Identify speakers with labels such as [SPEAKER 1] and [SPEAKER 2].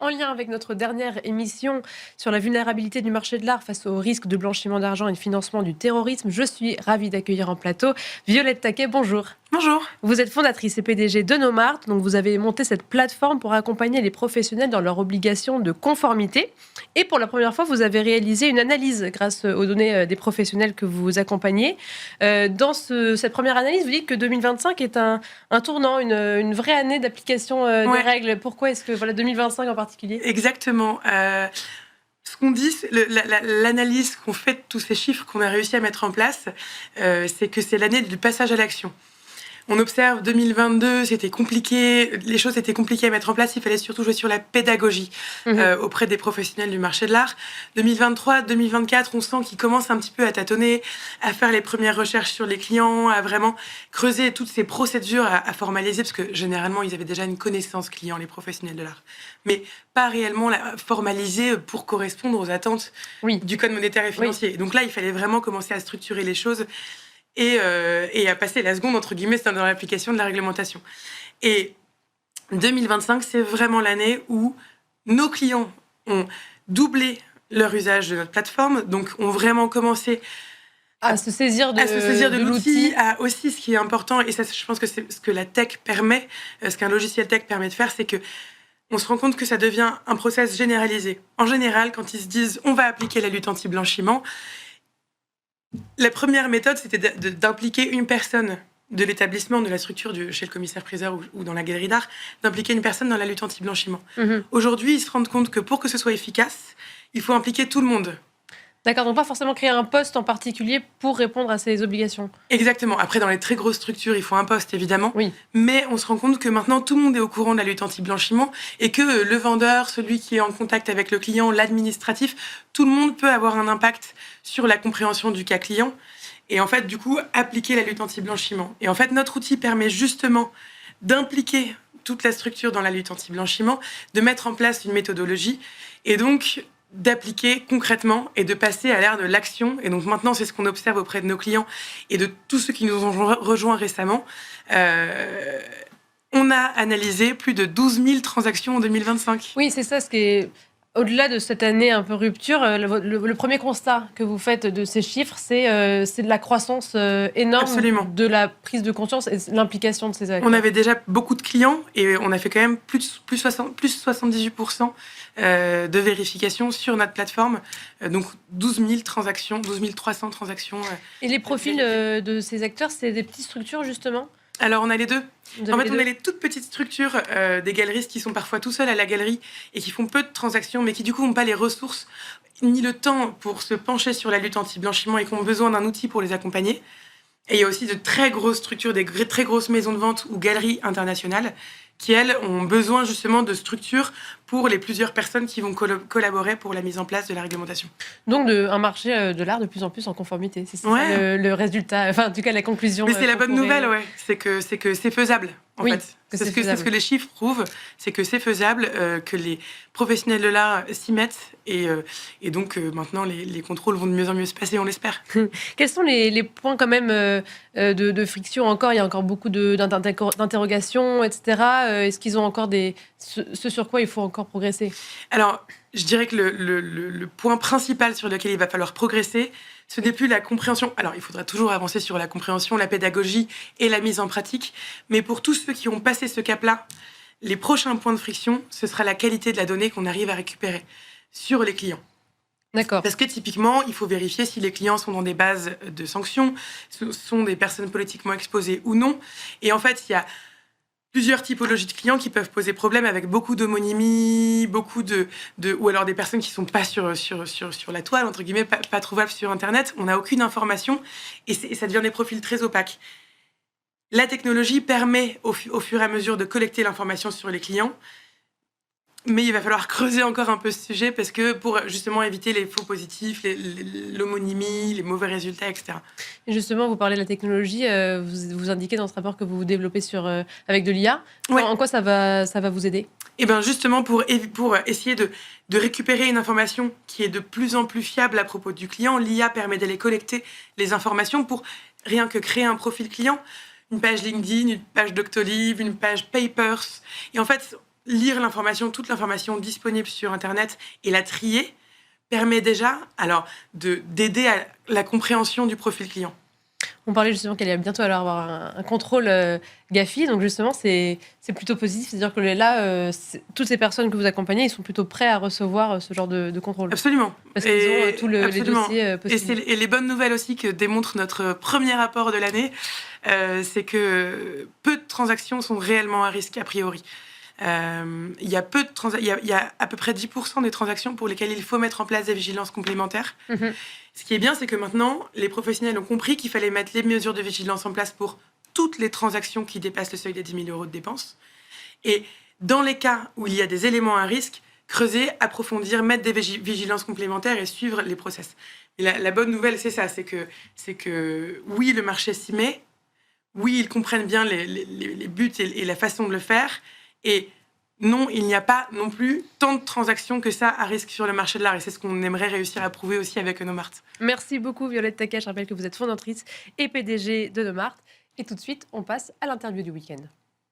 [SPEAKER 1] En lien avec notre dernière émission sur la vulnérabilité du marché de l'art face au risque de blanchiment d'argent et de financement du terrorisme, je suis ravie d'accueillir en plateau Violette Taquet. Bonjour.
[SPEAKER 2] Bonjour.
[SPEAKER 1] Vous êtes fondatrice et PDG de Nomart, donc vous avez monté cette plateforme pour accompagner les professionnels dans leur obligation de conformité. Et pour la première fois, vous avez réalisé une analyse grâce aux données des professionnels que vous accompagnez. Dans cette première analyse, vous dites que 2025 est un tournant, une vraie année d'application des règles. Pourquoi est-ce que 2025 en particulier ?
[SPEAKER 2] Exactement. Ce qu'on dit, l'analyse qu'on fait de tous ces chiffres qu'on a réussi à mettre en place, c'est que c'est l'année du passage à l'action. On observe 2022, c'était compliqué, les choses étaient compliquées à mettre en place, il fallait surtout jouer sur la pédagogie auprès des professionnels du marché de l'art. 2023, 2024, on sent qu'ils commencent un petit peu à tâtonner, à faire les premières recherches sur les clients, à vraiment creuser toutes ces procédures à formaliser, parce que généralement, ils avaient déjà une connaissance client, les professionnels de l'art, mais pas réellement la formaliser pour correspondre aux attentes du code monétaire et financier. Et donc là, il fallait vraiment commencer à structurer les choses et à passer la seconde, entre guillemets, c'est dans l'application de la réglementation. Et 2025, c'est vraiment l'année où nos clients ont doublé leur usage de notre plateforme, donc ont vraiment commencé
[SPEAKER 1] à se saisir de
[SPEAKER 2] l'outil. Aussi, ce qui est important, et ça, je pense que c'est ce que la tech permet, ce qu'un logiciel tech permet de faire, c'est que on se rend compte que ça devient un process généralisé. En général, quand ils se disent « on va appliquer la lutte anti-blanchiment », la première méthode, c'était d'impliquer une personne de l'établissement, de la structure chez le commissaire-priseur ou dans la galerie d'art, d'impliquer une personne dans la lutte anti-blanchiment. Aujourd'hui, ils se rendent compte que pour que ce soit efficace, il faut impliquer tout le monde.
[SPEAKER 1] D'accord, donc pas forcément créer un poste en particulier pour répondre à ces obligations.
[SPEAKER 2] Exactement. Après, dans les très grosses structures, il faut un poste, évidemment.
[SPEAKER 1] Oui.
[SPEAKER 2] Mais on se rend compte que maintenant, tout le monde est au courant de la lutte anti-blanchiment et que le vendeur, celui qui est en contact avec le client, l'administratif, tout le monde peut avoir un impact sur la compréhension du cas client et en fait, du coup, appliquer la lutte anti-blanchiment. Et en fait, notre outil permet justement d'impliquer toute la structure dans la lutte anti-blanchiment, de mettre en place une méthodologie et donc d'appliquer concrètement et de passer à l'ère de l'action. Et donc maintenant, c'est ce qu'on observe auprès de nos clients et de tous ceux qui nous ont rejoints récemment. On a analysé plus de 12 000 transactions en 2025.
[SPEAKER 1] Oui, c'est ça ce qui est... Au-delà de cette année un peu rupture, le premier constat que vous faites de ces chiffres, c'est de la croissance énorme.
[SPEAKER 2] Absolument.
[SPEAKER 1] De la prise de conscience et l'implication de ces acteurs.
[SPEAKER 2] On avait déjà beaucoup de clients et on a fait quand même plus 78% de vérifications sur notre plateforme. Donc 12 000 transactions, 12 300 transactions.
[SPEAKER 1] Et les profils de ces acteurs, c'est des petites structures justement ?
[SPEAKER 2] Alors, on a les deux. En fait, on a les toutes petites structures des galeristes qui sont parfois tout seuls à la galerie et qui font peu de transactions, mais qui, du coup, n'ont pas les ressources ni le temps pour se pencher sur la lutte anti-blanchiment et qui ont besoin d'un outil pour les accompagner. Et il y a aussi de très grosses structures, des très grosses maisons de vente ou galeries internationales qui, elles, ont besoin justement de structures pour les plusieurs personnes qui vont collaborer pour la mise en place de la réglementation.
[SPEAKER 1] Donc un marché de l'art de plus en plus en conformité, c'est ça le résultat, enfin en tout cas la conclusion.
[SPEAKER 2] Mais c'est la bonne nouvelle, c'est que c'est faisable. En fait. C'est ce que les chiffres prouvent, c'est que c'est faisable, que les professionnels de l'art s'y mettent et donc maintenant les contrôles vont de mieux en mieux se passer, on l'espère.
[SPEAKER 1] Quels sont les points quand même de friction encore ? Il y a encore beaucoup d'interrogations, etc. Est-ce qu'ils ont encore ce sur quoi il faut encore progresser ?
[SPEAKER 2] Alors, je dirais que le point principal sur lequel il va falloir progresser, ce n'est plus la compréhension. Alors, il faudra toujours avancer sur la compréhension, la pédagogie et la mise en pratique. Mais pour tous ceux qui ont passé ce cap-là, les prochains points de friction, ce sera la qualité de la donnée qu'on arrive à récupérer sur les clients.
[SPEAKER 1] D'accord.
[SPEAKER 2] Parce que typiquement, il faut vérifier si les clients sont dans des bases de sanctions, sont des personnes politiquement exposées ou non. Et en fait, il y a plusieurs typologies de clients qui peuvent poser problème avec beaucoup d'homonymie, ou alors des personnes qui sont pas sur la toile, entre guillemets, pas trouvables sur Internet. On n'a aucune information et ça devient des profils très opaques. La technologie permet au fur et à mesure de collecter l'information sur les clients, mais il va falloir creuser encore un peu ce sujet parce que pour justement éviter les faux positifs, l'homonymie, les mauvais résultats, etc.
[SPEAKER 1] Et justement, vous parlez de la technologie, vous indiquez dans ce rapport que vous vous développez avec de l'IA. En quoi ça va vous aider ?
[SPEAKER 2] Et bien justement pour essayer de récupérer une information qui est de plus en plus fiable à propos du client, l'IA permet d'aller collecter les informations pour rien que créer un profil client, une page LinkedIn, une page Doctolib, une page Papers. Et en fait, lire l'information, toute l'information disponible sur Internet et la trier permet déjà d'aider à la compréhension du profil client.
[SPEAKER 1] On parlait justement qu'elle allait bientôt avoir un contrôle GAFI, donc justement c'est plutôt positif, c'est-à-dire que là, toutes ces personnes que vous accompagnez, ils sont plutôt prêts à recevoir ce genre de contrôle.
[SPEAKER 2] Absolument.
[SPEAKER 1] Parce qu'ils ont tous les dossiers possibles.
[SPEAKER 2] Et les bonnes nouvelles aussi que démontre notre premier rapport de l'année, c'est que peu de transactions sont réellement à risque a priori. Il y a à peu près 10% des transactions pour lesquelles il faut mettre en place des vigilances complémentaires. Ce qui est bien, c'est que maintenant, les professionnels ont compris qu'il fallait mettre les mesures de vigilance en place pour toutes les transactions qui dépassent le seuil des 10 000 euros de dépenses. Et dans les cas où il y a des éléments à risque, creuser, approfondir, mettre des vigilances complémentaires et suivre les process. Et la bonne nouvelle, c'est ça, c'est que oui, le marché s'y met, oui, ils comprennent bien les buts et la façon de le faire, et non, il n'y a pas non plus tant de transactions que ça à risque sur le marché de l'art. Et c'est ce qu'on aimerait réussir à prouver aussi avec Nomart.
[SPEAKER 1] Merci beaucoup Violette Taquet. Je rappelle que vous êtes fondatrice et PDG de Nomart. Et tout de suite, on passe à l'interview du week-end.